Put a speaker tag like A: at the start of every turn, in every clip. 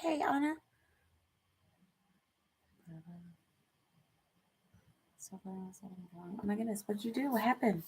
A: Hey, Anna. Oh my goodness, what did you do? What happened?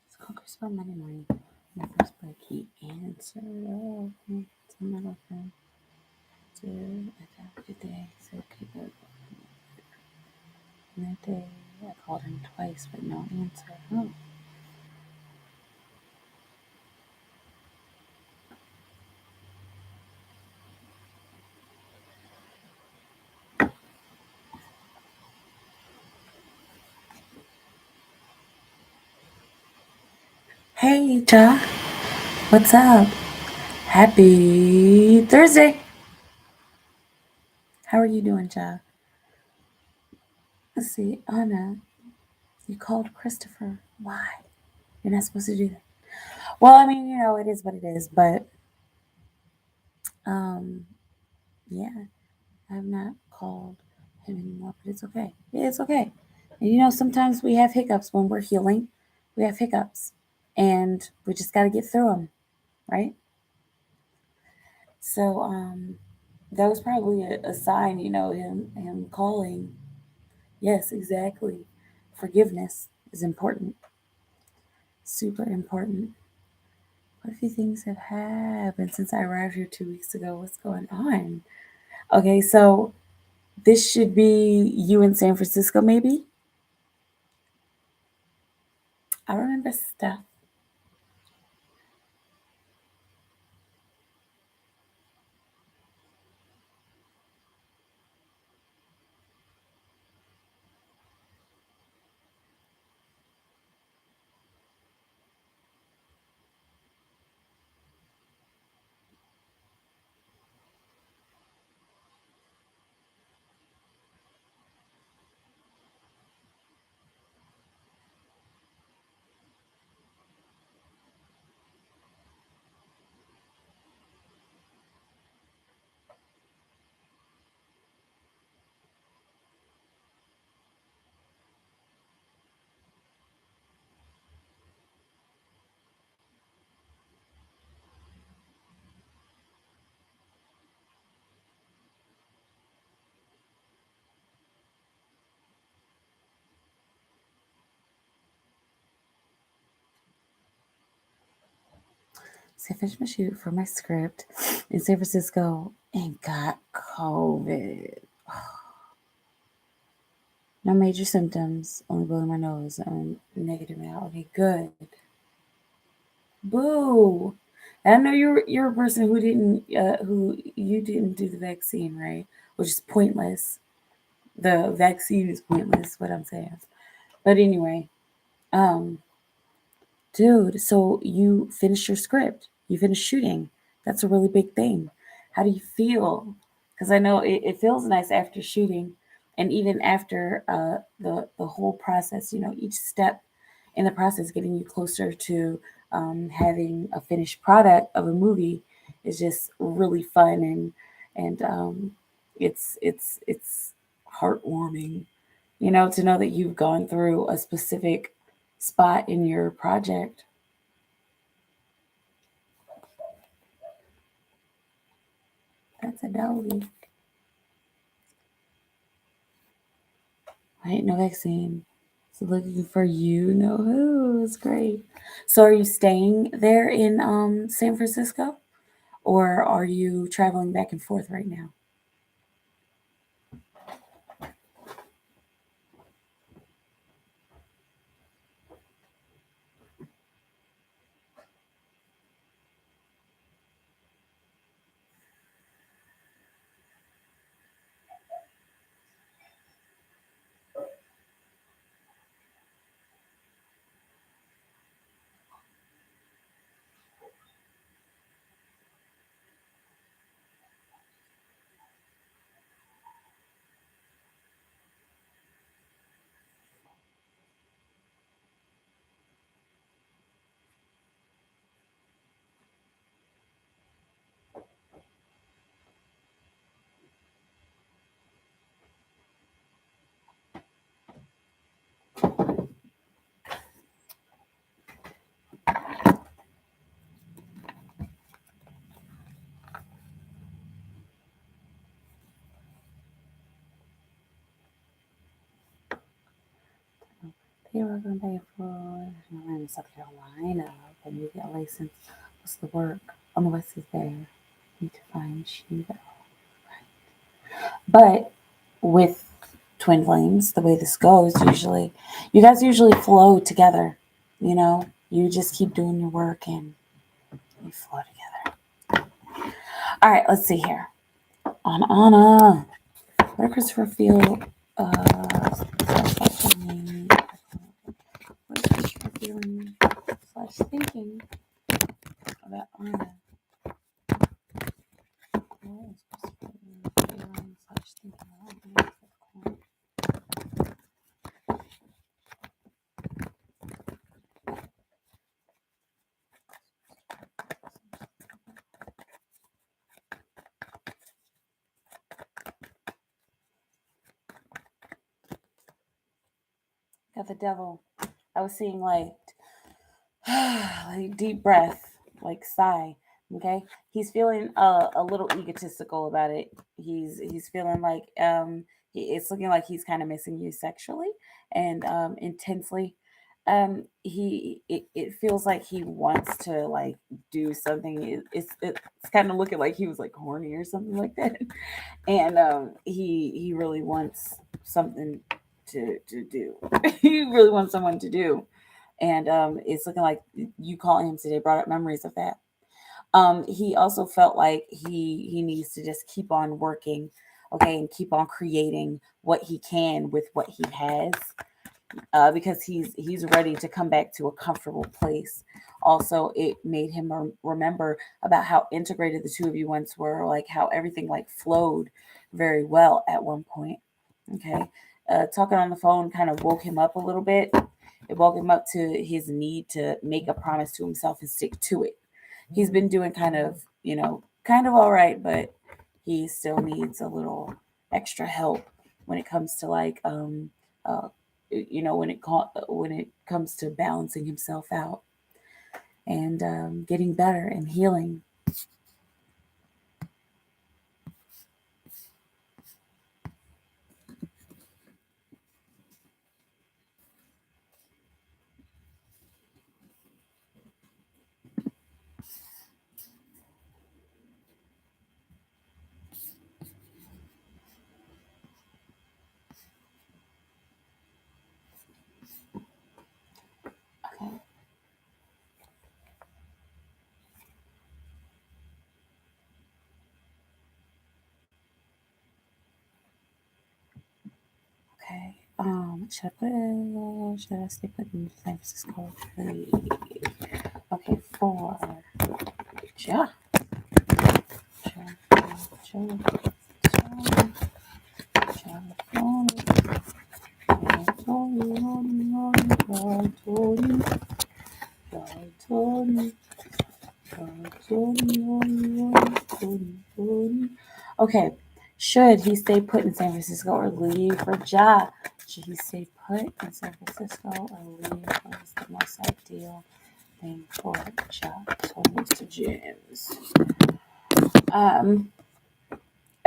A: It's Congress for Monday morning. My first break, he answered. Oh, okay. It's another friend. Dude, I have a good day. So, okay, good. And that day, I called him twice, but no answer. Oh. Hey, Ja. What's up? Happy Thursday. How are you doing, Ja? Let's see. Anna, you called Christopher. Why? You're not supposed to do that. Well, I mean, it is what it is, but um, yeah, I have not called him anymore, but it's okay. Yeah, it's okay. And sometimes we have hiccups when we're healing. We have hiccups, and we just got to get through them, right? So, that was probably a sign, him calling. Yes, exactly. Forgiveness is important, super important. What a few things have happened since I arrived here 2 weeks ago. What's going on? Okay, so this should be you in San Francisco, maybe? I remember stuff. So I finished my shoot for my script in San Francisco and got COVID. No major symptoms, only blowing my nose. I'm negative now. Okay, good. Boo. And I know you're a person who you didn't do the vaccine, right? Which is pointless. The vaccine is pointless, what I'm saying. But anyway, um, dude, so you finished your script. You finished shooting. That's a really big thing. How do you feel? Because I know it feels nice after shooting, and even after the whole process. Each step in the process, getting you closer to having a finished product of a movie is just really fun, and it's heartwarming. To know that you've gone through a specific spot in your project. That's a doggy. Right, no vaccine. So looking for you, know who. It's great. So are you staying there in San Francisco? Or are you traveling back and forth right now? Hey, welcome back for in South Carolina. Can you get a license? What's the work? On the west is there. Need to find you though. But with twin flames, the way this goes, usually you guys usually flow together. You know, you just keep doing your work and you flow together. All right, let's see here. Anna. What did Christopher feel? What is Christopher feeling / thinking about Anna? What is Christopher feeling / thinking about Anna? Got the devil. I was seeing like deep breath, like sigh. Okay, he's feeling a little egotistical about it. He's feeling like it's looking like he's kind of missing you sexually and intensely. It feels like he wants to like do something. It's kind of looking like he was like horny or something like that, and he really wants something to do. He really wants someone to do, and it's looking like you calling him today brought up memories of that. He also felt like he needs to just keep on working, okay, and keep on creating what he can with what he has, because he's ready to come back to a comfortable place. Also, it made him remember about how integrated the two of you once were, like how everything like flowed very well at one point. Okay, talking on the phone kind of woke him up a little bit. It woke him up to his need to make a promise to himself and stick to it. He's been doing kind of all right, but he still needs a little extra help when it comes to like when it comes to balancing himself out and getting better and healing. Okay. Okay. Should I stay put in San Francisco? 3. Okay, 4. Yeah. Okay, should he stay put in San Francisco or leave for Ja? Should he stay put in San Francisco or leave? What is the most ideal thing for Ja? So Mr. James. Um,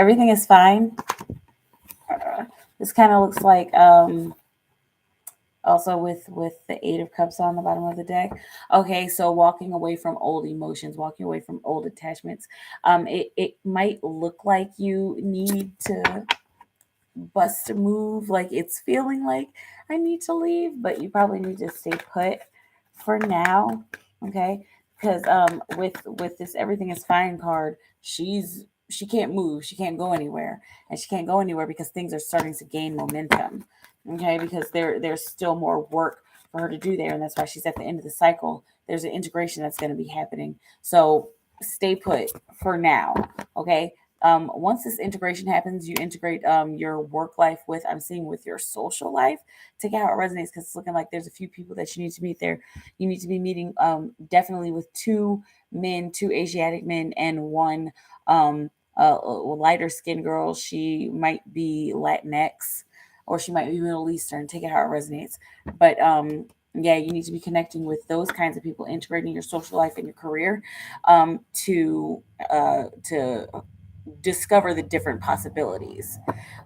A: everything is fine. This kind of looks like also with the Eight of Cups on the bottom of the deck. Okay, so walking away from old emotions, walking away from old attachments. It might look like you need to bust a move, like it's feeling like I need to leave, but you probably need to stay put for now. Okay, because with this everything is fine card, she can't move, she can't go anywhere, and she can't go anywhere because things are starting to gain momentum. Okay, because there's still more work for her to do there, and that's why she's at the end of the cycle. There's an integration that's going to be happening, so stay put for now. Okay, once this integration happens, you integrate your work life with, I'm seeing, with your social life. Take out how it resonates, because it's looking like there's a few people that you need to meet there. You need to be meeting definitely with two men, two Asiatic men, and one lighter skinned girl. She might be Latinx or she might be Middle Eastern. Take it how it resonates. But yeah, you need to be connecting with those kinds of people, integrating your social life and your career to discover the different possibilities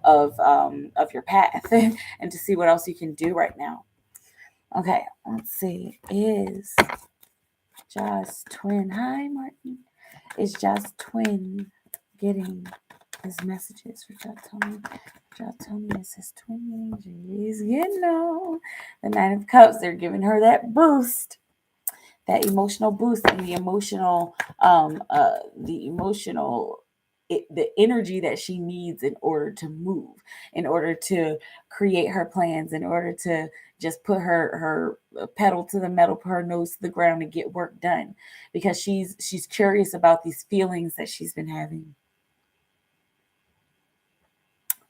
A: of your path and to see what else you can do right now. Okay, let's see. Is Just Twin? Hi, Martin. Is Just Twin getting his messages? Rajat told me it's his twin energies. The Nine of Cups. They're giving her that boost, that emotional boost, and the emotional the energy that she needs in order to move, in order to create her plans, in order to just put her pedal to the metal, put her nose to the ground and get work done, because she's curious about these feelings that she's been having,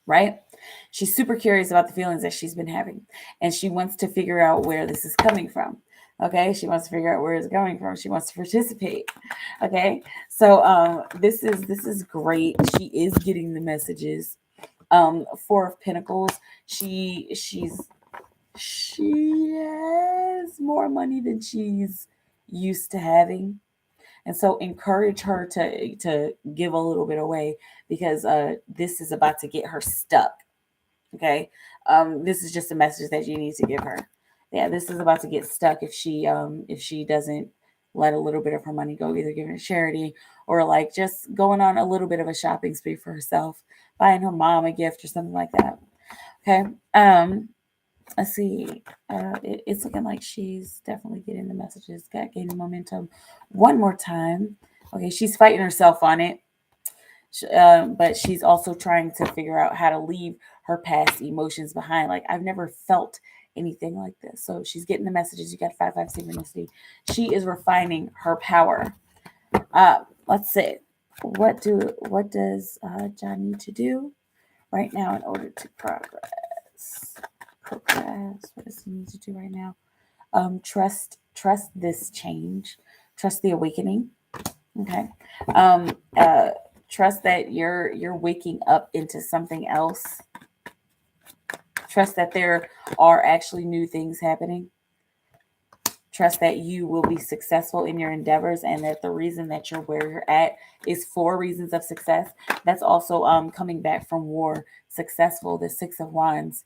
A: right? She's super curious about the feelings that she's been having, and she wants to figure out where this is coming from. Okay, she wants to figure out where it's going from. She wants to participate. Okay, so this is great. She is getting the messages. Four of Pentacles. She has more money than she's used to having, and so encourage her to give a little bit away, because this is about to get her stuck. Okay, this is just a message that you need to give her. Yeah, this is about to get stuck if she doesn't let a little bit of her money go, either giving to charity or like just going on a little bit of a shopping spree for herself, buying her mom a gift or something like that. Okay. Let's see. It's looking like she's definitely getting the messages, gaining momentum. One more time. Okay, she's fighting herself on it, but she's also trying to figure out how to leave her past emotions behind. Like, I've never felt anything like this. So she's getting the messages. You got 5-5 synchronicity. She is refining her power. Let's see. What does John need to do right now in order to progress? What does he need to do right now? Trust this change. Trust the awakening. Okay. Trust that you're waking up into something else. Trust that there are actually new things happening. Trust that you will be successful in your endeavors, and that the reason that you're where you're at is for reasons of success. That's also coming back from war, successful, the Six of Wands.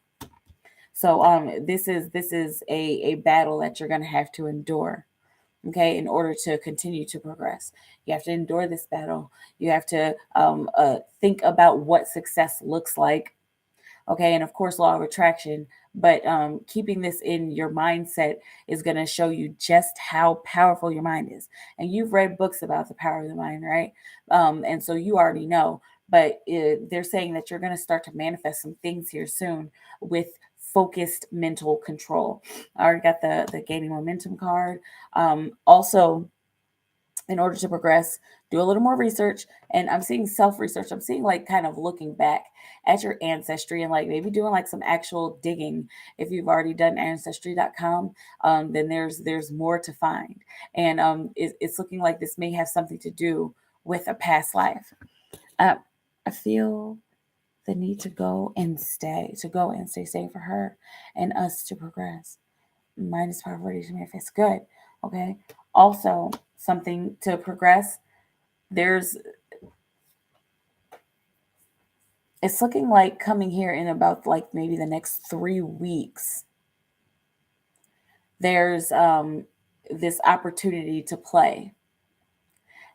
A: So this is a battle that you're going to have to endure. Okay, in order to continue to progress, you have to endure this battle. You have to think about what success looks like. Okay, and of course, law of attraction. But keeping this in your mindset is going to show you just how powerful your mind is. And you've read books about the power of the mind, right? And so you already know. But they're saying that you're going to start to manifest some things here soon with focused mental control. I already got the gaining momentum card. Also, in order to progress, do a little more research. And I'm seeing self-research. I'm seeing like kind of looking back at your ancestry and like maybe doing like some actual digging. If you've already done ancestry.com, then there's more to find. And it's looking like this may have something to do with a past life. I feel the need to go and stay safe for her and us to progress. Minus poverty to manifest. Good. Okay. Also, something to progress. There's it's looking like coming here in about like maybe the next 3 weeks. There's this opportunity to play,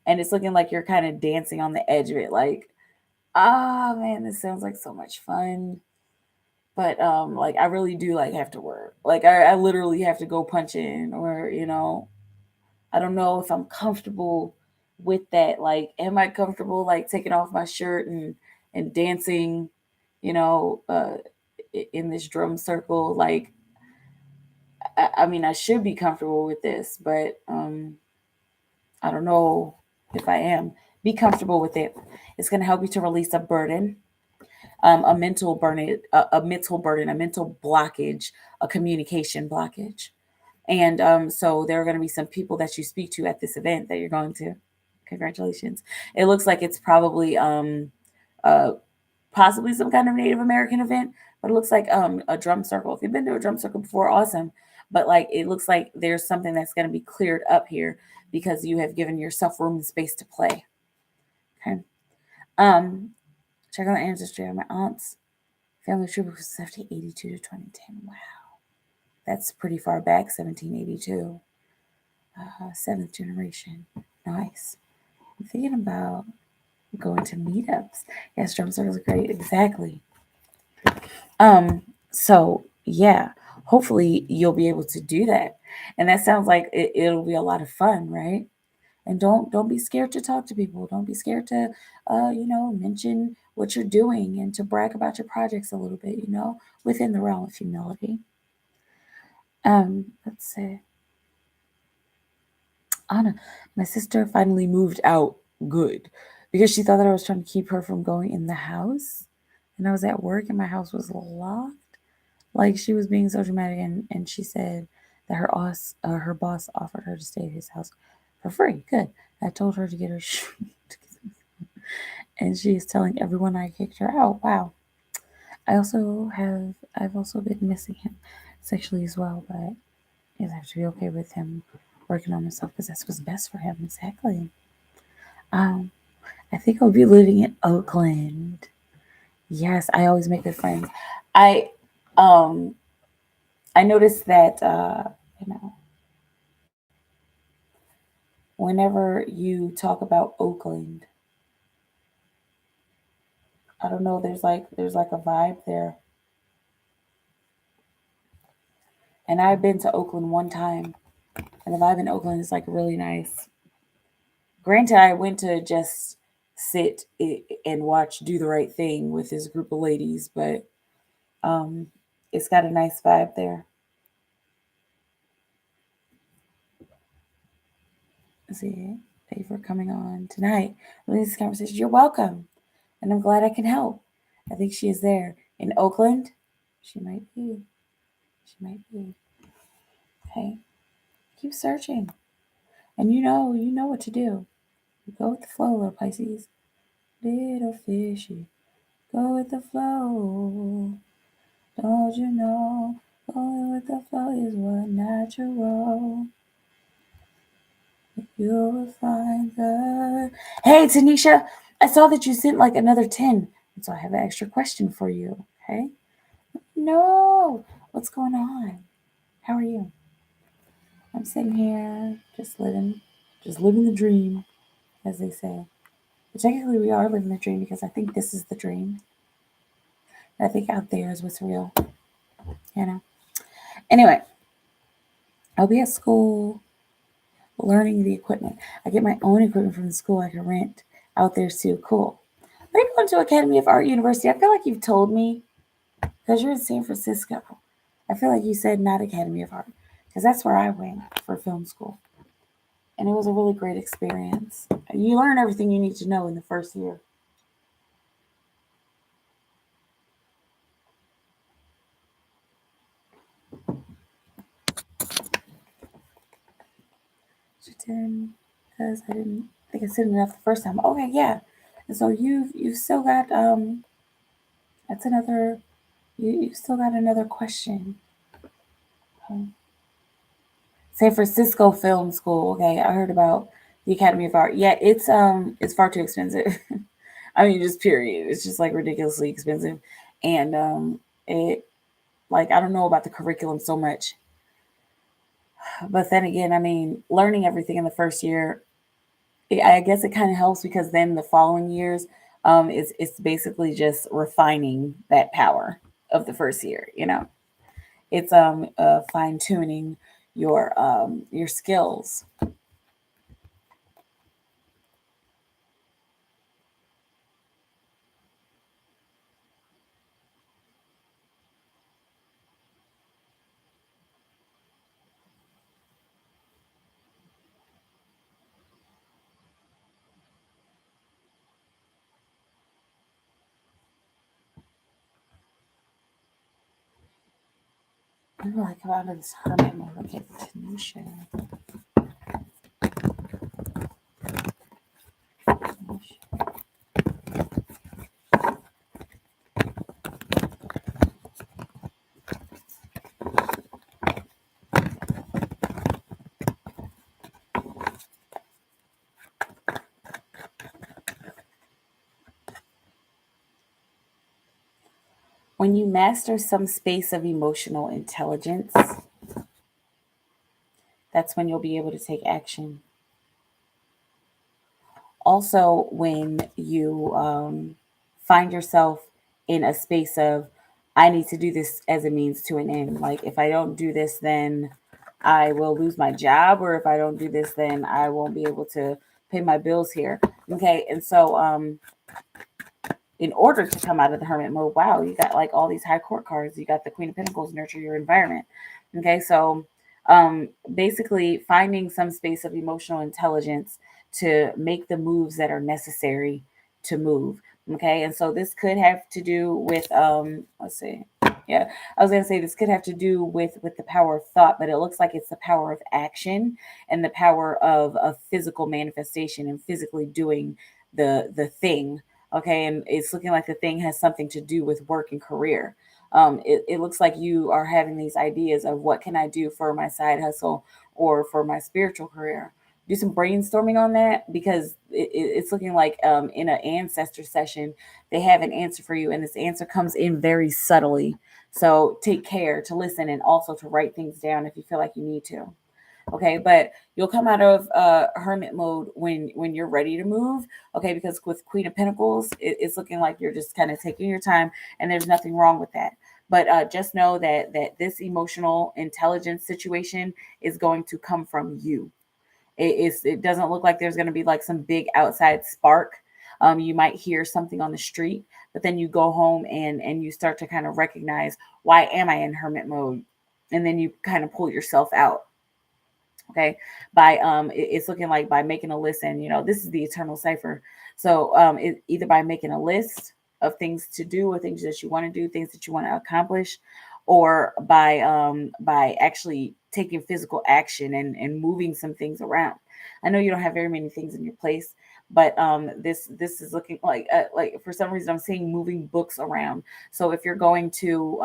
A: and it's looking like you're kind of dancing on the edge of it, like, ah, man, this sounds like so much fun. But like I really do like have to work. Like I literally have to go punch in, or I don't know if I'm comfortable with that. Like, am I comfortable like taking off my shirt and dancing, you know, uh, in this drum circle? Like, I mean, I should be comfortable with this, but I don't know if I am. Be comfortable with it. It's going to help you to release a burden, a mental burden, a mental burden, a mental blockage, a communication blockage. And so there are going to be some people that you speak to at this event that you're going to. Congratulations. It looks like it's probably uh, possibly some kind of Native American event, but it looks like a drum circle. If you've been to a drum circle before, awesome. But like it looks like there's something that's going to be cleared up here because you have given yourself room and space to play. Okay. Um, check on the ancestry of my aunt's family tree was 1782 to 2010. Wow, that's pretty far back. 1782. Seventh generation. Nice. I'm thinking about going to meetups. Yes, drum circles are great. Exactly. So yeah, hopefully you'll be able to do that. And that sounds like it'll be a lot of fun, right? And don't be scared to talk to people. Don't be scared to mention what you're doing and to brag about your projects a little bit, within the realm of humility. Let's see. Anna, my sister finally moved out good because she thought that I was trying to keep her from going in the house. And I was at work and my house was locked. Like she was being so dramatic, and she said that her boss offered her to stay at his house for free. Good. I told her to get her and she is telling everyone I kicked her out. Wow. I've also been missing him sexually as well, but I have to be okay with him working on himself because that's what's best for him. Exactly. Um, I think I'll be living in Oakland. Yes, I always make good friends. I um I noticed that whenever you talk about Oakland, I don't know, there's like a vibe there. And I've been to Oakland one time, and the vibe in Oakland is like really nice. Granted, I went to just sit and watch Do the Right Thing with this group of ladies, but um, it's got a nice vibe there. Let's see. Thank you for coming on tonight. This conversation. You're welcome, and I'm glad I can help. I think she is there in Oakland. She might be. She might be. Okay. Keep searching, and you know what to do. You go with the flow, little Pisces. Little fishy, go with the flow. Don't you know? Going with the flow is what natural. You will find the. Hey, Tanisha, I saw that you sent like another 10. So I have an extra question for you. Okay. No. What's going on? How are you? I'm sitting here just living the dream, as they say. But technically, we are living the dream because I think this is the dream. I think out there is what's real. You know. Anyway, I'll be at school learning the equipment. I get my own equipment from the school I can rent out there too. Cool. Are you going to Academy of Art University? I feel like you've told me because you're in San Francisco. I feel like you said not Academy of Art because that's where I went for film school. And it was a really great experience. You learn everything you need to know in the first year. Because I didn't think I said enough the first time. Okay, yeah. And so you've still got that's another you still got another question. San Francisco Film School. Okay, I heard about the Academy of Art. Yeah, it's far too expensive. I mean, just period. It's just like ridiculously expensive. And it, like, I don't know about the curriculum so much. But then again, I mean, learning everything in the first year, I guess it kind of helps because then the following years, it's basically just refining that power of the first year. It's fine tuning your skills. I'm like out of this hermit mode. Okay, Tanisha. When you master some space of emotional intelligence, that's when you'll be able to take action. Also, when you find yourself in a space of, I need to do this as a means to an end. Like, if I don't do this, then I will lose my job, or if I don't do this, then I won't be able to pay my bills here. Okay. And so, in order to come out of the hermit mode, wow, you got like all these high court cards. You got the Queen of Pentacles, nurture your environment. Okay, so basically finding some space of emotional intelligence to make the moves that are necessary to move. Okay, and so this could have to do with let's see. Yeah, I was gonna say this could have to do with the power of thought, but it looks like it's the power of action and the power of physical manifestation and physically doing the thing. Okay, and it's looking like the thing has something to do with work and career. It looks like you are having these ideas of what can I do for my side hustle or for my spiritual career. Do some brainstorming on that, because it's looking like in an ancestor session they have an answer for you, and this answer comes in very subtly. So take care to listen and also to write things down if you feel like you need to. Okay, but you'll come out of hermit mode when you're ready to move. Okay, because with Queen of Pentacles, it's looking like you're just kind of taking your time, and there's nothing wrong with that. But just know that this emotional intelligence situation is going to come from you. It doesn't look like there's going to be like some big outside spark. You might hear something on the street, but then you go home and you start to kind of recognize, why am I in hermit mode? And then you kind of pull yourself out. Okay, by it's looking like by making a list, and this is the eternal cipher. So either by making a list of things to do, or things that you want to do, things that you want to accomplish, or by actually taking physical action and moving some things around. I know you don't have very many things in your place, but this is looking like for some reason I'm seeing moving books around. So if you're going to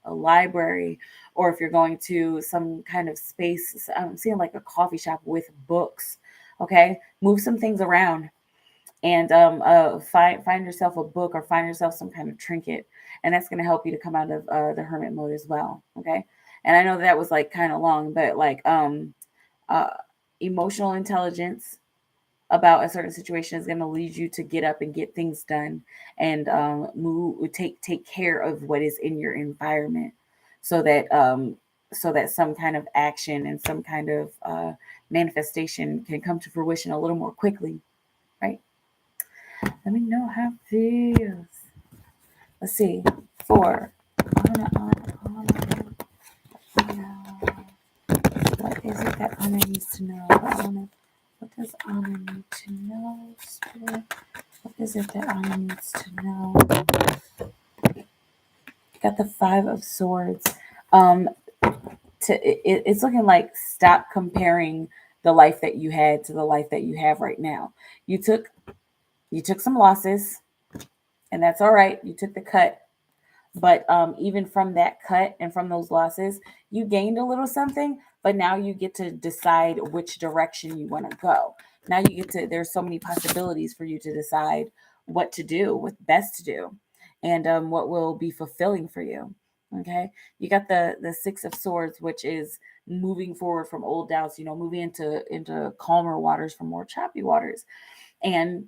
A: a library, or if you're going to some kind of space, I'm seeing like a coffee shop with books. Okay, move some things around, and find yourself a book, or find yourself some kind of trinket, and that's going to help you to come out of the hermit mode as well. Okay, and I know that was like kind of long, but like uh, emotional intelligence about a certain situation is going to lead you to get up and get things done, and move, take care of what is in your environment, so that some kind of action and some kind of manifestation can come to fruition a little more quickly, right? Let me know how it feels. Let's see. Four. What is it that Anna needs to know? What does Anna need to know, Spirit? What is it that Anna needs to know? Got the Five of Swords. Um, it's looking like stop comparing the life that you had to the life that you have right now. You took some losses, and that's all right. You took the cut, but even from that cut and from those losses, you gained a little something. But now you get to decide which direction you want to go. Now you get to, there's so many possibilities for you to decide what to do, what's best to do, and what will be fulfilling for you. Okay, you got the Six of Swords, which is moving forward from old doubts, moving into calmer waters, from more choppy waters. And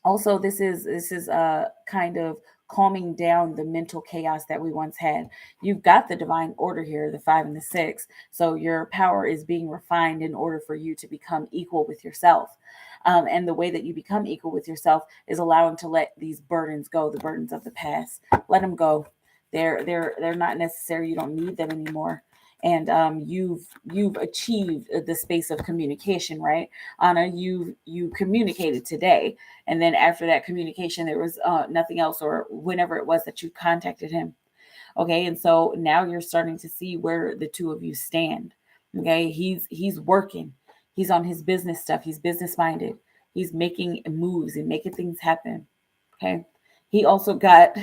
A: also, this is kind of calming down the mental chaos that we once had. You've got the divine order here, the 5 and the 6, so your power is being refined in order for you to become equal with yourself. And the way that you become equal with yourself is allowing to let these burdens go, the burdens of the past. Let them go. They're not necessary. You don't need them anymore. And you've achieved the space of communication, right? Anna, you communicated today, and then after that communication there was nothing else, or whenever it was that you contacted him. Okay, and so now you're starting to see where the two of you stand. Okay, he's working, he's on his business stuff, he's business minded, he's making moves and making things happen. Okay, he also got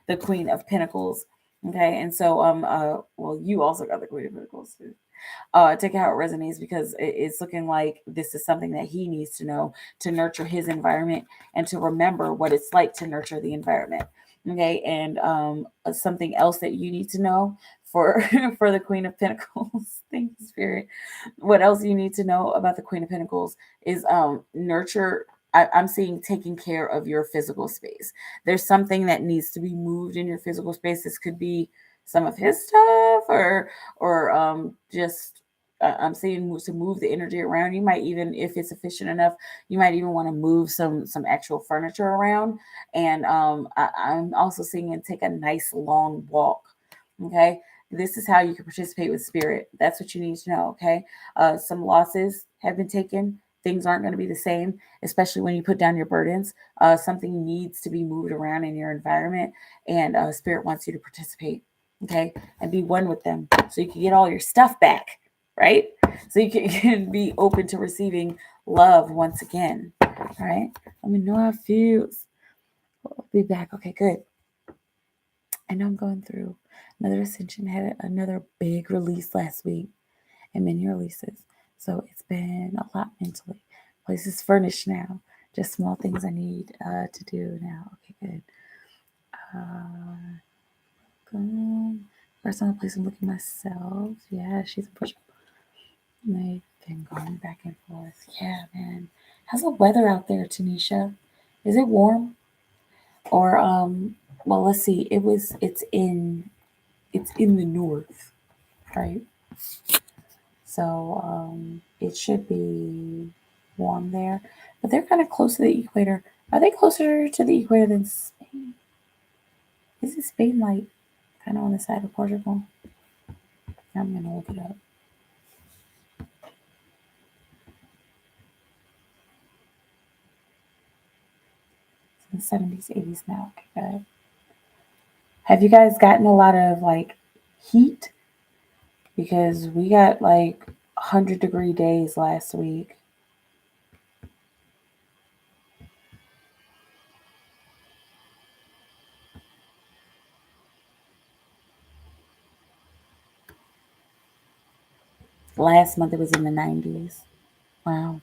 A: the Queen of Pentacles. Okay, and so well, you also got the Queen of Pentacles too. Take it how it resonates, because it's looking like this is something that he needs to know to nurture his environment and to remember what it's like to nurture the environment. Okay, and something else that you need to know for for the Queen of Pentacles. Thank you, Spirit. What else you need to know about the Queen of Pentacles is nurture. I'm seeing taking care of your physical space. There's something that needs to be moved in your physical space. This could be some of his stuff, or just I'm seeing to move the energy around. You might even, if it's efficient enough, you might even want to move some actual furniture around. And I'm also seeing and take a nice long walk. Okay, this is how you can participate with spirit. That's what you need to know. Okay, some losses have been taken. Things aren't going to be the same, especially when you put down your burdens. Something needs to be moved around in your environment, and spirit wants you to participate. Okay, and be one with them so you can get all your stuff back, right? So you can be open to receiving love once again. All right, let me know how it feels. I'll be back. Okay, good. I know I'm going through another ascension, had another big release last week, and many releases, so it's been a lot mentally. Place is furnished now, just small things I need to do now. Okay, good. First on the place, I'm looking myself. Yeah, she's a push. They've been going back and forth. Yeah, man. How's the weather out there, Tanisha? Is it warm? Or well, let's see. It's in the north, right? So it should be warm there. But they're kind of close to the equator. Are they closer to the equator than Spain? Isn't Spain like kind of on the side of Portugal? I'm gonna look it up. It's in the 70s, 80s now. Okay, good. Have you guys gotten a lot of like heat? Because we got like 100-degree days last week. Last month it was in the 90s. Wow.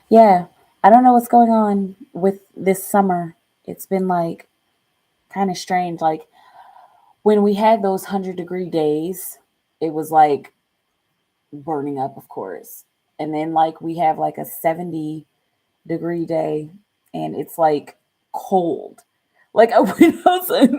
A: Yeah, I don't know what's going on with this summer. It's been like kind of strange. Like when we had those 100-degree days, it was like burning up, of course. And then like we have like a 70-degree day, and it's like cold. Like I went outside,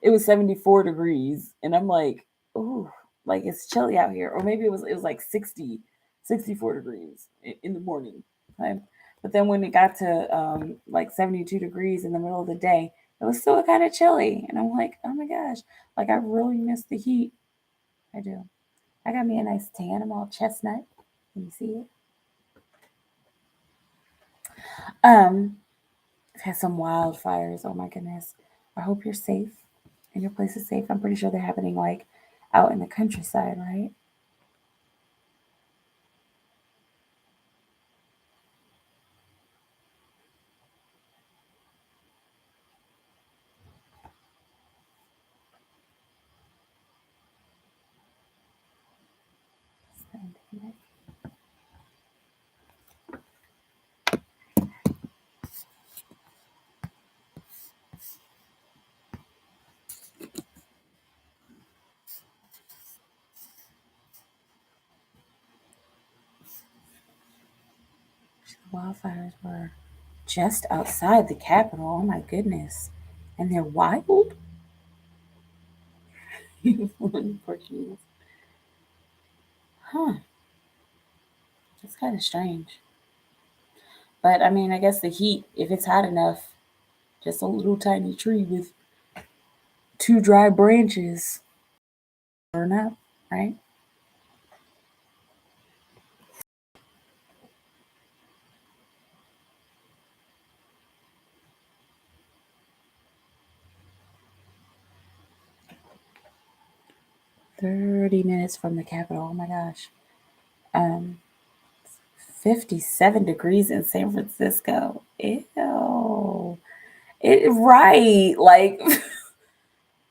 A: it was 74 degrees, and I'm like, oh, like it's chilly out here. Or maybe it was like 60, 64 degrees in the morning. Okay? But then when it got to like 72 degrees in the middle of the day, it was still kind of chilly. And I'm like, oh my gosh, like I really miss the heat. I do. I got me a nice tan. I'm all chestnut. Can you see it? Um, I've had some wildfires. Oh my goodness. I hope you're safe and your place is safe. I'm pretty sure they're happening like out in the countryside, right? Wildfires were just outside the capital. Oh my goodness. And they're wild? Portuguese. Huh. That's kind of strange. But I mean, I guess the heat, if it's hot enough, just a little tiny tree with two dry branches burn up, right? "30 minutes from the capital." Oh my gosh. Um, 57 degrees in San Francisco. Ew. Right. Like,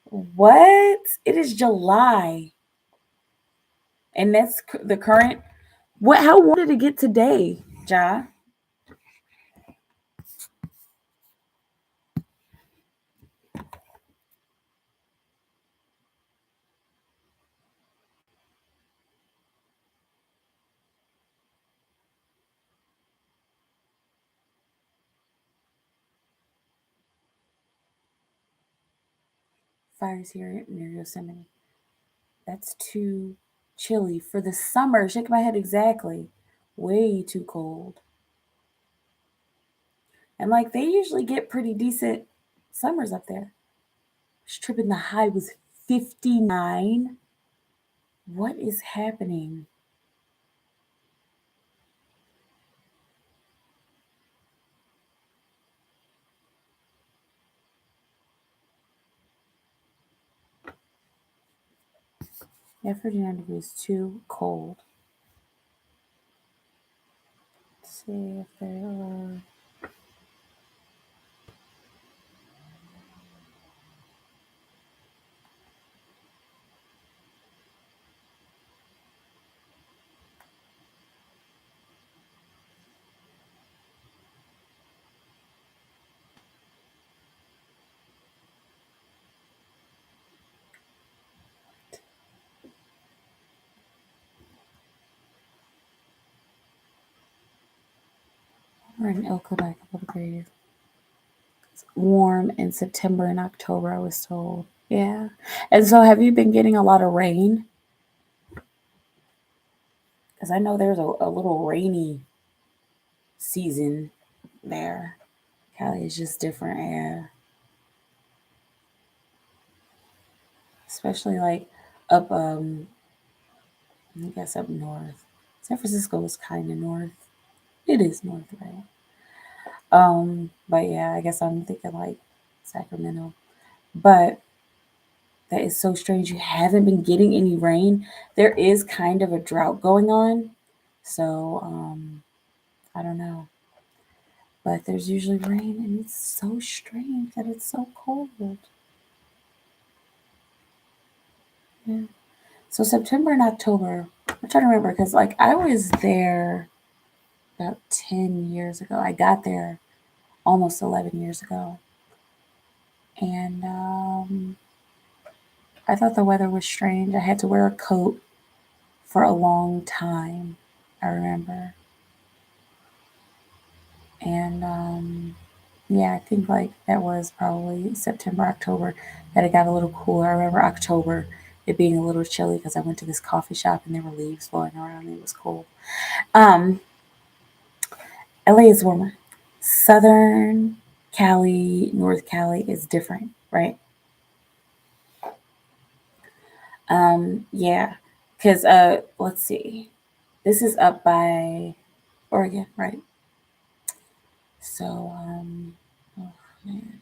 A: what? It is July. And that's the current. What? How warm did it get today, Ja? Fires here near Yosemite. That's too chilly for the summer. Shake my head exactly. Way too cold. And like they usually get pretty decent summers up there. This tripping the high was 59. What is happening? Yeah, 49 degrees too cold. Let's see if there are. We're in Ilko by a couple degrees. It's warm in September and October, I was told. Yeah. And so have you been getting a lot of rain? Because I know there's a little rainy season there. Cali is just different, yeah. Especially like up I guess up north. San Francisco is kinda north. It is north, right? But yeah, I guess I'm thinking like Sacramento. But that is so strange. You haven't been getting any rain. There is kind of a drought going on. So, I don't know. But there's usually rain, and it's so strange that it's so cold. Yeah. So September and October, I'm trying to remember because like I was there about 10 years ago. I got there almost 11 years ago. And I thought the weather was strange. I had to wear a coat for a long time, I remember. And yeah, I think like that was probably September, October that it got a little cooler. I remember October it being a little chilly because I went to this coffee shop and there were leaves blowing around and it was cool. Um, LA is warmer. Southern Cali, North Cali is different, right? Yeah, because let's see. This is up by Oregon, right? So, oh man,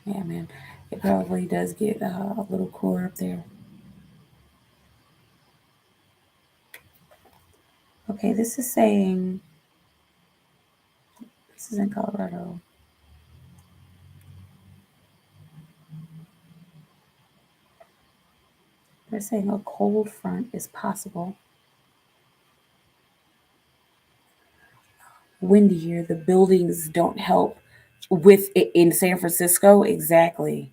A: yeah, man, it probably does get a little cooler up there. Okay, this is saying this is in Colorado. They're saying a cold front is possible. Windy here. The buildings don't help with it in San Francisco. Exactly.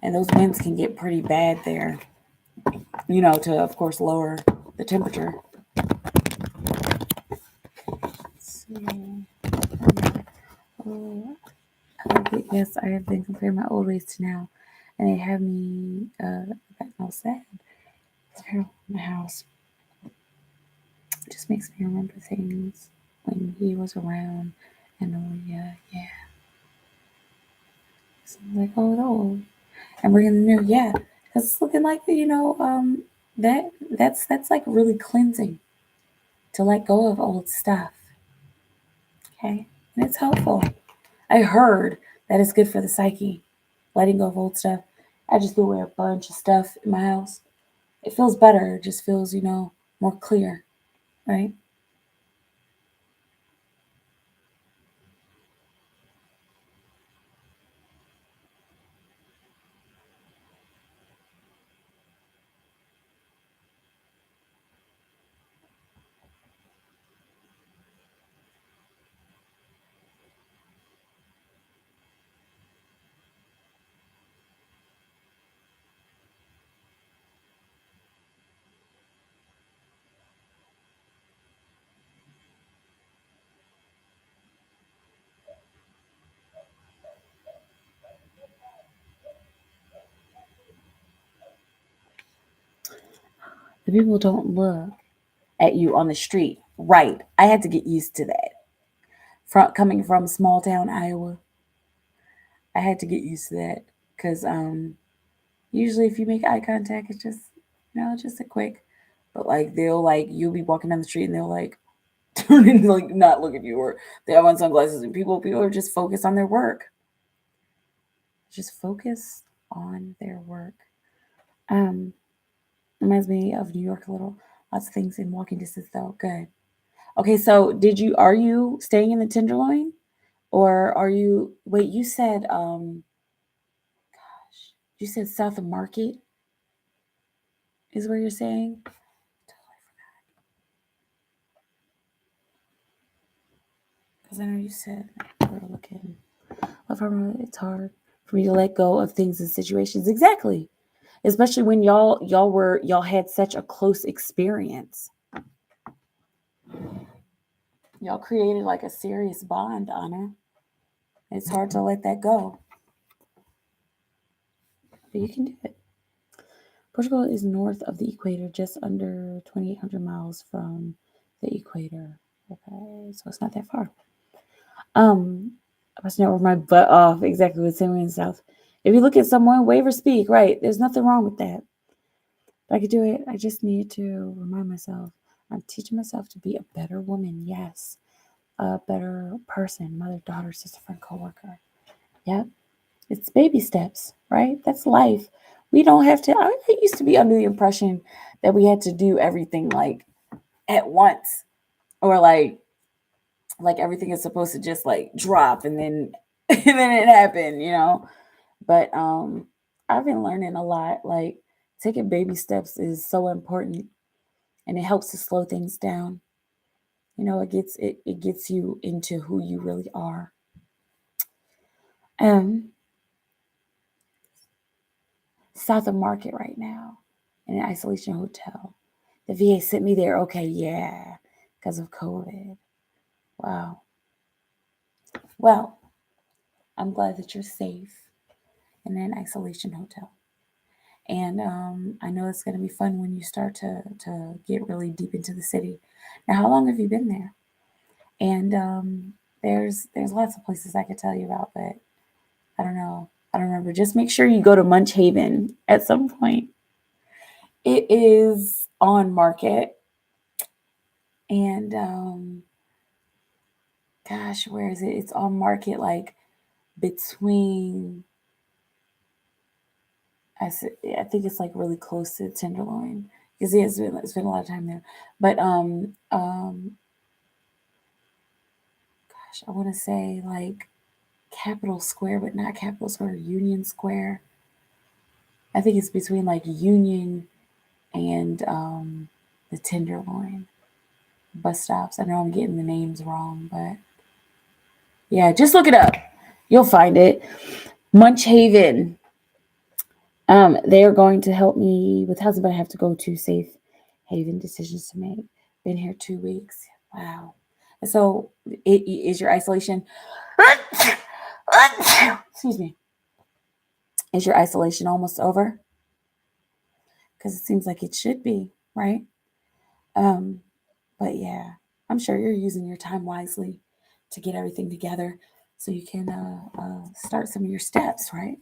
A: And those winds can get pretty bad there. to, of course, lower the temperature. Let's see. Oh, yes, I have been comparing my old ways to now, and they have me gotten all sad. Here in the house it just makes me remember things when he was around, and yeah. So I'm like, oh, and we're in the new, yeah, because it's looking like that's like really cleansing to let go of old stuff. Okay, and it's helpful. I heard that it's good for the psyche, letting go of old stuff. I just threw away a bunch of stuff in my house. It feels better. It just feels, more clear, right? The people don't look at you on the street. Right. I had to get used to that. Coming from small town Iowa, I had to get used to that because usually if you make eye contact, it's just just a quick, but like you'll be walking down the street and they'll like turn and like not look at you, or they have on sunglasses, and people are just focused on their work. Just focus on their work. Um, Reminds me of New York a little. Lots of things in walking distance though. Good. Okay, so are you staying in the Tenderloin? Or are you wait, you said South of Market is where you're saying? Because I know you said we're looking. It's hard for me to let go of things and situations. Exactly. Especially when y'all had such a close experience. Y'all created like a serious bond, Anna. It's hard to let that go. But you can do it. Portugal is north of the equator, just under 2,800 miles from the equator. Okay, so it's not that far. I must never my butt off exactly what's in the south. If you look at someone, wave or speak, right? There's nothing wrong with that. If I could do it, I just need to remind myself. I'm teaching myself to be a better woman, yes. A better person, mother, daughter, sister, friend, coworker. Yep. It's baby steps, right? That's life. We don't have to. I used to be under the impression that we had to do everything like at once, or like everything is supposed to just like drop and then and then it happened. But I've been learning a lot. Like taking baby steps is so important, and it helps to slow things down. It gets you into who you really are. Um, South of Market right now in an isolation hotel. The VA sent me there. Okay, yeah, because of COVID. Wow. Well, I'm glad that you're safe in an isolation hotel. And I know it's going to be fun when you start to get really deep into the city. Now, how long have you been there? And there's lots of places I could tell you about, but I don't know. I don't remember. Just make sure you go to Munch Haven at some point. It is on Market, and gosh, where is it? It's on Market, like between. I think it's like really close to Tenderloin because it's been a lot of time there. But gosh, I want to say like Capitol Square, but not Capitol Square, Union Square. I think it's between like Union and the Tenderloin bus stops. I know I'm getting the names wrong, but yeah, just look it up. You'll find it. Munch Haven. They are going to help me with housing, but I have to go to safe haven decisions to make. Been here 2 weeks. Wow. So, is your isolation? Excuse me. Is your isolation almost over? Because it seems like it should be, right? Um, but yeah, I'm sure you're using your time wisely to get everything together so you can start some of your steps, right?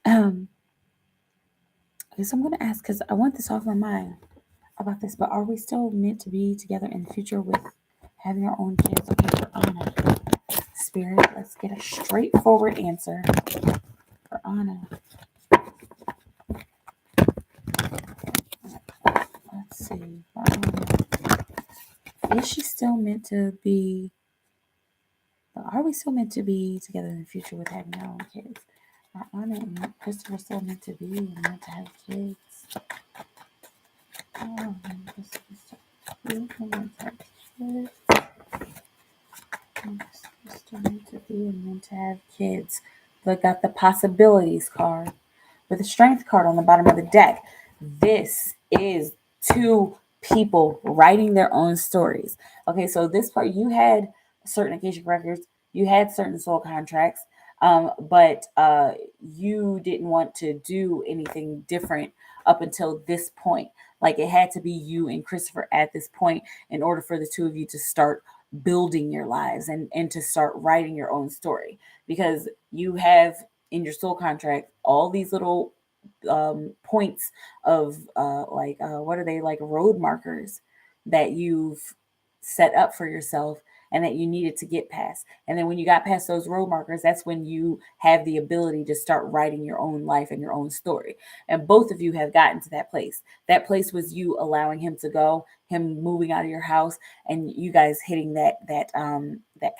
A: Um, okay, so I'm going to ask because I want this off my mind about this, but are we still meant to be together in the future with having our own kids? Okay, for Anna. Spirit, let's get a straightforward answer for Anna. Let's see. Is she still meant to be? Are we still meant to be together in the future with having our own kids? Are Anna and Christopher still meant to be and meant to have kids? Oh, and Christopher still meant to have kids. Christopher still meant to be and meant to have kids. Look, got the possibilities card with a strength card on the bottom of the deck. This is two people writing their own stories. Okay, so this part, you had certain Akashic records, you had certain soul contracts, but you didn't want to do anything different up until this point. Like it had to be you and Christopher at this point in order for the two of you to start building your lives and to start writing your own story, because you have in your soul contract all these little points of what are they, like road markers that you've set up for yourself and that you needed to get past. And then when you got past those road markers, that's when you have the ability to start writing your own life and your own story. And both of you have gotten to that place. That place was you allowing him to go, him moving out of your house, and you guys hitting that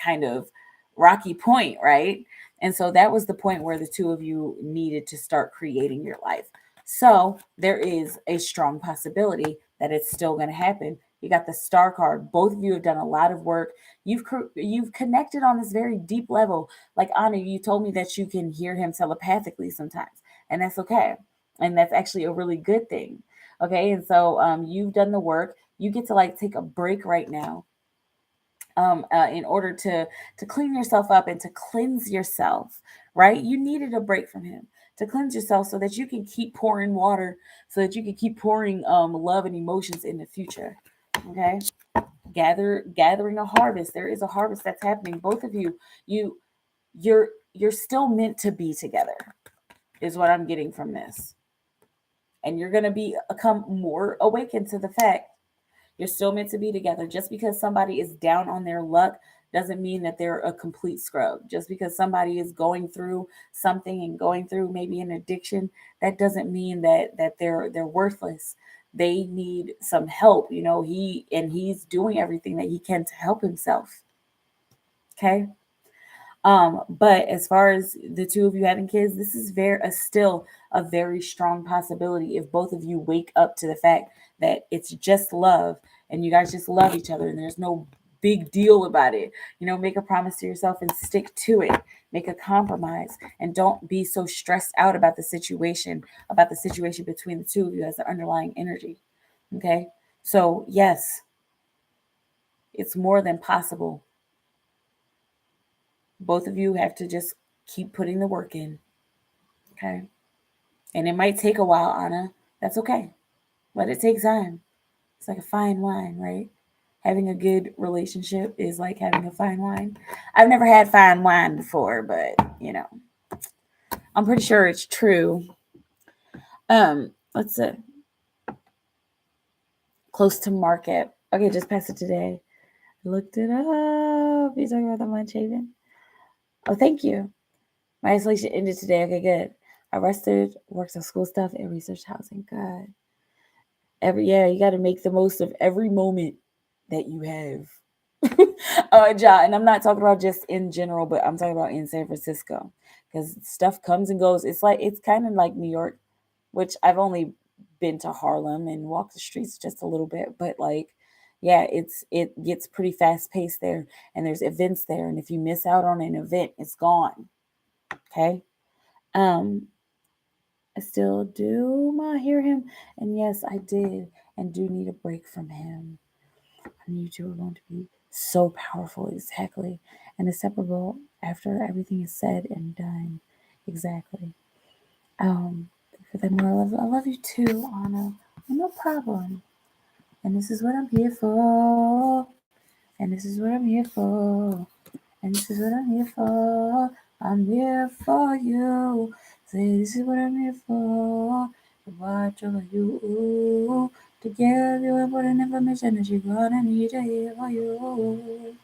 A: kind of rocky point, right? And so that was the point where the two of you needed to start creating your life. So there is a strong possibility that it's still going to happen. You got the star card. Both of you have done a lot of work. You've connected on this very deep level. Like Anna, you told me that you can hear him telepathically sometimes, and that's okay. And that's actually a really good thing. Okay, and so you've done the work. You get to like take a break right now, in order to clean yourself up and to cleanse yourself, right? You needed a break from him to cleanse yourself so that you can keep pouring water, so that you can keep pouring love and emotions in the future. Okay, gathering a harvest. There is a harvest that's happening. Both of you, you you're still meant to be together, is what I'm getting from this, and you're gonna become more awakened to the fact you're still meant to be together. Just because somebody is down on their luck doesn't mean that they're a complete scrub. Just because somebody is going through something and going through maybe an addiction, that doesn't mean that they're worthless. They need some help. You know, he's doing everything that he can to help himself. Okay. But as far as the two of you having kids, this is still a very strong possibility if both of you wake up to the fact that it's just love and you guys just love each other and there's no big deal about it. You know, make a promise to yourself and stick to it. Make a compromise and don't be so stressed out about the situation between the two of you as the underlying energy. Okay? So, yes, it's more than possible. Both of you have to just keep putting the work in. Okay. And it might take a while, Anna. That's okay. Let it take time. It's like a fine wine, right? Having a good relationship is like having a fine wine. I've never had fine wine before, but I'm pretty sure it's true. Let's see. Close to market. Okay, just passed it today. Looked it up. You talking about the Munch Haven? Oh, thank you. My isolation ended today. Okay, good. I rested, worked on school stuff, and researched housing. Good. You got to make the most of every moment that you have. Ja, and I'm not talking about just in general, but I'm talking about in San Francisco, because stuff comes and goes. It's kind of like New York, which I've only been to Harlem and walked the streets just a little bit, but like, yeah, it gets pretty fast paced there, and there's events there, and if you miss out on an event, it's gone. Okay. Um, I still do hear him, and yes, I did, and do need a break from him. I knew you two were going to be so powerful, exactly, and inseparable after everything is said and done, exactly. For that more, I love you too, Anna. No problem. And this is what I'm here for. And this is what I'm here for. And this is what I'm here for. I'm here for you. Say, this is what I'm here for. To watch over you. To give you important information that you're gonna need to hear for you.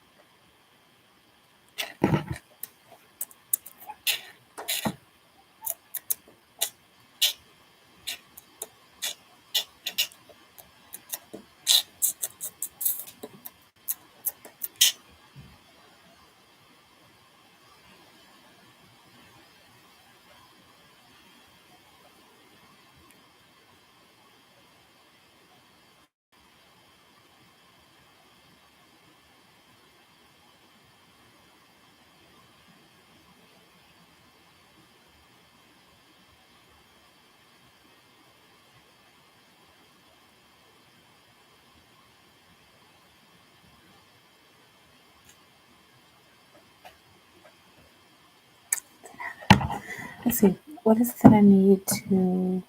A: Let's see. What is it that I need to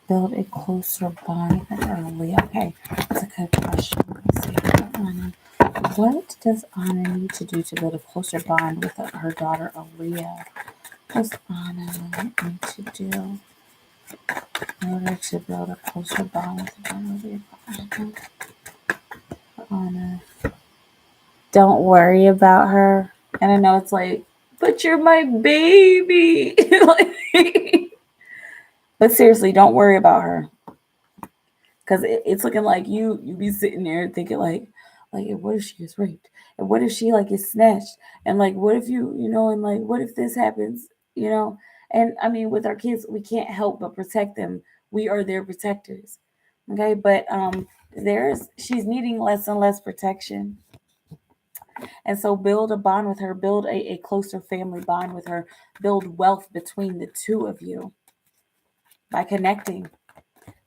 A: build a closer bond with Leah? Okay, that's a good question. Let's see. Anna. What does Anna need to do to build a closer bond with her daughter Aaliyah? What does Anna need to do in order to build a closer bond with her daughter Aaliyah? Anna, don't worry about her. And I know it's like, but you're my baby. But seriously, don't worry about her. Because it's looking like you be sitting there thinking like what if she gets raped, and what if she like gets snatched, and like what if and like what if this happens, and I mean with our kids we can't help but protect them. We are their protectors, okay? But she's needing less and less protection, and so build a bond with her, build a closer family bond with her, build wealth between the two of you by connecting,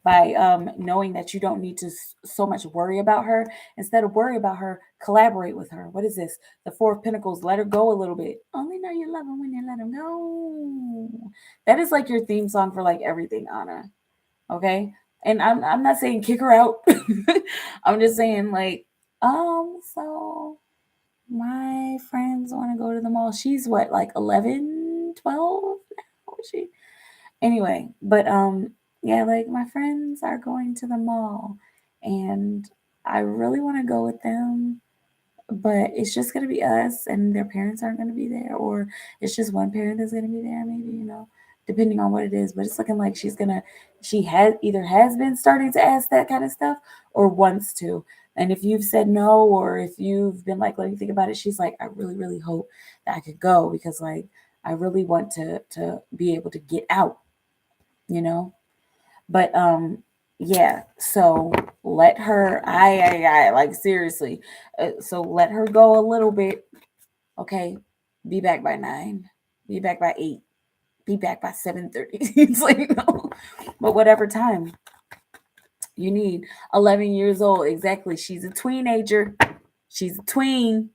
A: by knowing that you don't need to so much worry about her. Instead of worry about her, collaborate with her. What is this? The Four of Pentacles. Let her go a little bit. Only know you love him when you let him go. That is like your theme song for like everything, Anna. Okay? And I'm not saying kick her out. I'm just saying like, so my friends want to go to the mall. She's what, like 11, 12 now? Is she? Anyway, but yeah, like my friends are going to the mall and I really want to go with them, but it's just going to be us and their parents aren't going to be there, or it's just one parent that's going to be there, maybe, depending on what it is. But it's looking like she has been starting to ask that kind of stuff or wants to. And if you've said no, or if you've been like, let me think about it, she's like, I really, really hope that I could go because like I really want to be able to get out, you know. But yeah, so let her I like seriously. So let her go a little bit. Okay, be back by 9, be back by 8, be back by 7:30. It's like no, but whatever time you need. 11 years old, exactly. She's a teenager. She's a tween.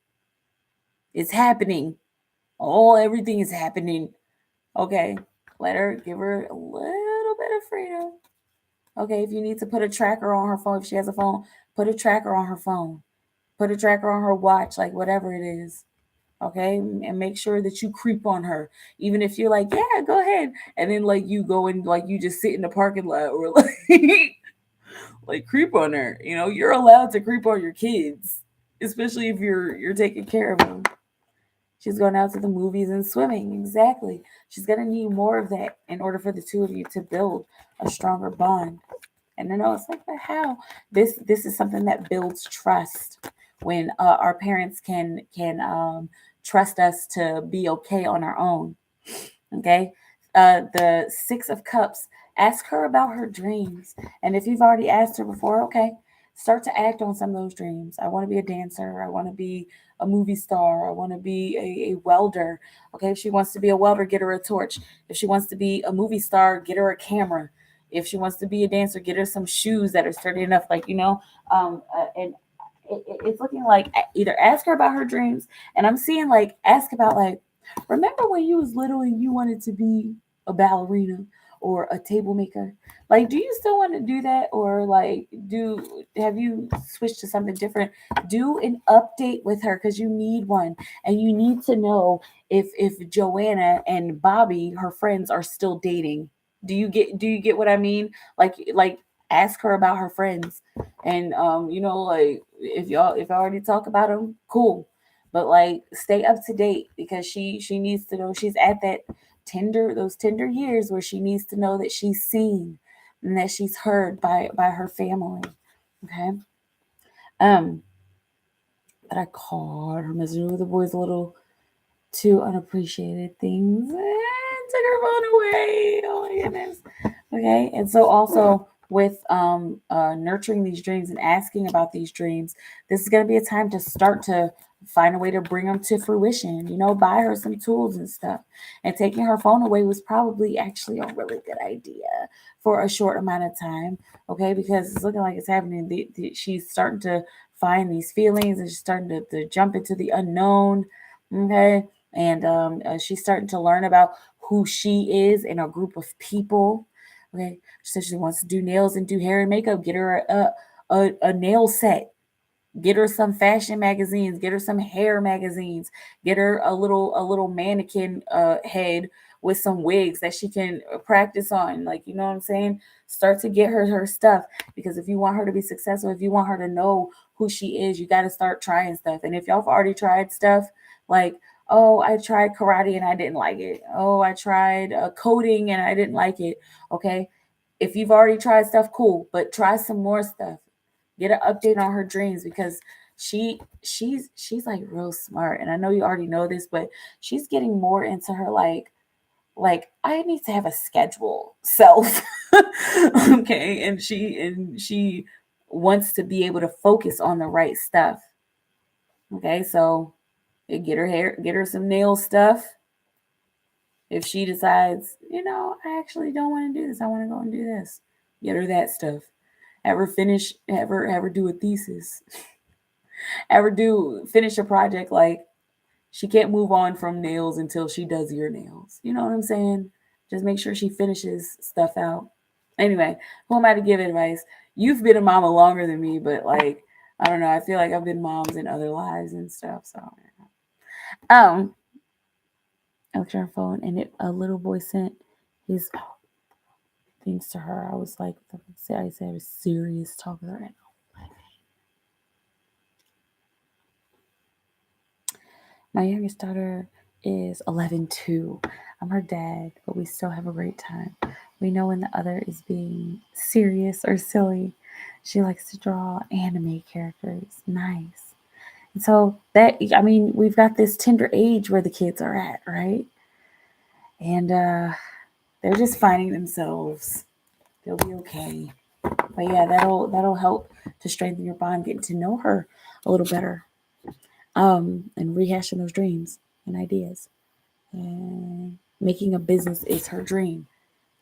A: It's happening. Everything is happening. Okay, give her a little bit of freedom. Okay, if you need to put a tracker on her phone, if she has a phone, put a tracker on her phone. Put a tracker on her watch, like whatever it is. Okay, and make sure that you creep on her, even if you're like, yeah, go ahead, and then like you go and like you just sit in the parking lot or like creep on her. You're allowed to creep on your kids, especially if you're taking care of them. She's going out to the movies and swimming. Exactly. She's gonna need more of that in order for the two of you to build a stronger bond. And I know it's like, but how? This is something that builds trust when our parents can trust us to be okay on our own. Okay. The Six of Cups. Ask her about her dreams, and if you've already asked her before, okay, start to act on some of those dreams. I want to be a dancer. I want to be a movie star. I want to be a welder. Okay, if she wants to be a welder, get her a torch. If she wants to be a movie star, get her a camera. If she wants to be a dancer, get her some shoes that are sturdy enough. And it's looking like either ask her about her dreams, and I'm seeing like ask about like, remember when you was little and you wanted to be a ballerina or a table maker? Like, do you still want to do that, or like, do have you switched to something different? Do an update with her because you need one, and you need to know if Joanna and Bobby, her friends, are still dating. Do you get what I mean? Like ask her about her friends, and like if I already talk about them, cool, but like stay up to date because she needs to know she's at that tender years where she needs to know that she's seen and that she's heard by her family. Okay. um but I caught her messaging with the boys a little too unappreciated things and took her phone away. Oh my goodness. Okay. And so also with nurturing these dreams and asking about these dreams, this is going to be a time to start to find a way to bring them to fruition. Buy her some tools and stuff. And taking her phone away was probably actually a really good idea for a short amount of time. Okay, because it's looking like it's happening. She's starting to find these feelings and she's starting to jump into the unknown. Okay, and she's starting to learn about who she is in a group of people. Okay, she said she wants to do nails and do hair and makeup. Get her a nail set. Get her some fashion magazines. Get her some hair magazines. Get her a little mannequin head with some wigs that she can practice on. Like, you know what I'm saying? Start to get her stuff, because if you want her to be successful, if you want her to know who she is, you got to start trying stuff. And if y'all have already tried stuff, like, oh, I tried karate and I didn't like it. Oh, I tried coding and I didn't like it. Okay, if you've already tried stuff, cool, but try some more stuff. Get an update on her dreams, because she's like real smart, and I know you already know this, but she's getting more into her like I need to have a schedule self. Okay, and she wants to be able to focus on the right stuff. Okay, so get her some nail stuff. If she decides, I actually don't want to do this, I want to go and do this, get her that stuff. Have her do a thesis. Ever do finish a project, like she can't move on from nails until she does your nails. You know what I'm saying? Just make sure she finishes stuff out. Anyway, who am I to give advice? You've been a mama longer than me, but like, I don't know. I feel like I've been moms in other lives and stuff. So um I looked at her phone, and a little boy sent his things to her. I was like, I said I was serious talk with her. And my youngest daughter is 11 too. I'm her dad, but we still have a great time. We know when the other is being serious or silly. She likes to draw anime characters. Nice. And so we've got this tender age where the kids are at, right? And they're just finding themselves. They'll be okay. But yeah, that'll help to strengthen your bond, getting to know her a little better. And rehashing those dreams and ideas. And making a business is her dream.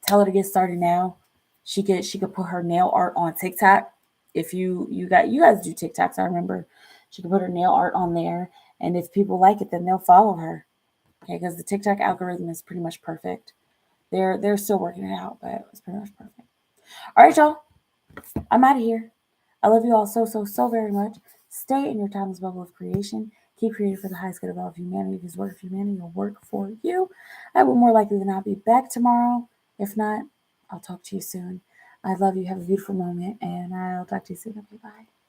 A: Tell her to get started now. She could put her nail art on TikTok. If you guys do TikToks, I remember. She could put her nail art on there, and if people like it, then they'll follow her. Okay, because the TikTok algorithm is pretty much perfect. They're still working it out, but it's pretty much perfect. All right, y'all. I'm out of here. I love you all so very much. Stay in your timeless bubble of creation. Keep creating for the highest good of all of humanity, because work of humanity will work for you. I will more likely than not be back tomorrow. If not, I'll talk to you soon. I love you. Have a beautiful moment, and I'll talk to you soon. Okay, bye.